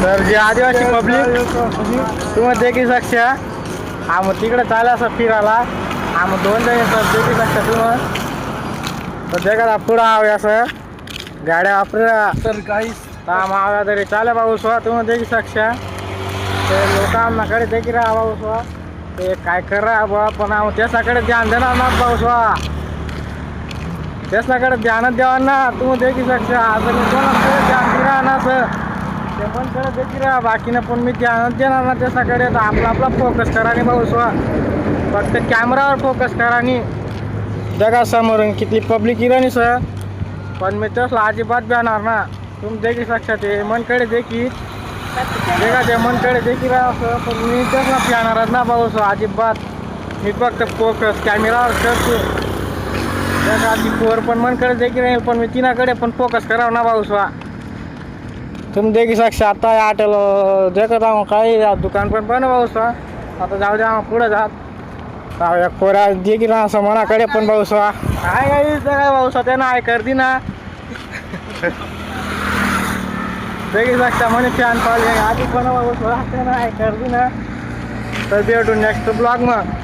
तर जे आदिवासी पब्लिक तुम्ही देखील शकता आम्ही तिकडे चालला असं फिरायला आम्ही 2 जण सर देखील शकता तुम्ही तर जगाला पुढं हवे असं गाड्या वापरा तर काहीच काम आव्या तरी चाले भाऊ स्वा तुम्ही देखील शकता ते लोक आमच्याकडे देखील राहा भाऊ स्वा ते काय करा बा पण आम्ही त्याच्याकडे ध्यान देणार ना भाऊ स्वा त्याच्याकडे ध्यान द्यावा ना तुम्ही देखील शकता आता मी कोणाकडे ध्यान दिला ना सर ते पण करत देखील राहा बाकीनं पण मी ध्यान देणार ना त्याच्याकडे तर आपला फोकस करा नाही भाऊ स्वा फक्त कॅमेरावर फोकस करा नाही जगासमोरून किती पब्लिक येईल नाही सर पण मी तसला अजिबात जाणार ना तुम्ही देखील शकता ते मनकडे देखील ते मनकडे देखील राहा पण मी तसला जाणारच ना भाऊ स्वा अजिबात मी फक्त फोकस कॅमेरावर करतो जगाची पोर पण मनकडे देखील राहील पण मी तिनाकडे पण फोकस करावं ना भाऊ स्वा तुम्ही देखील शकता आता हॉटेल जगत आहो काही दुकान पण बन भाऊ स्वा आता जाऊ द्या पुढे जात एक पोरा देखील असं मनाकडे पण भाऊ स्वा काय काही काय भाऊ स्वा त्यांना आहे करती ना देखील शकता म्हणे फॅन पाहिले आधी पण भाऊ स्वा त्यांना आहे करती ना तर भेटू नेक्स्ट ब्लॉग मग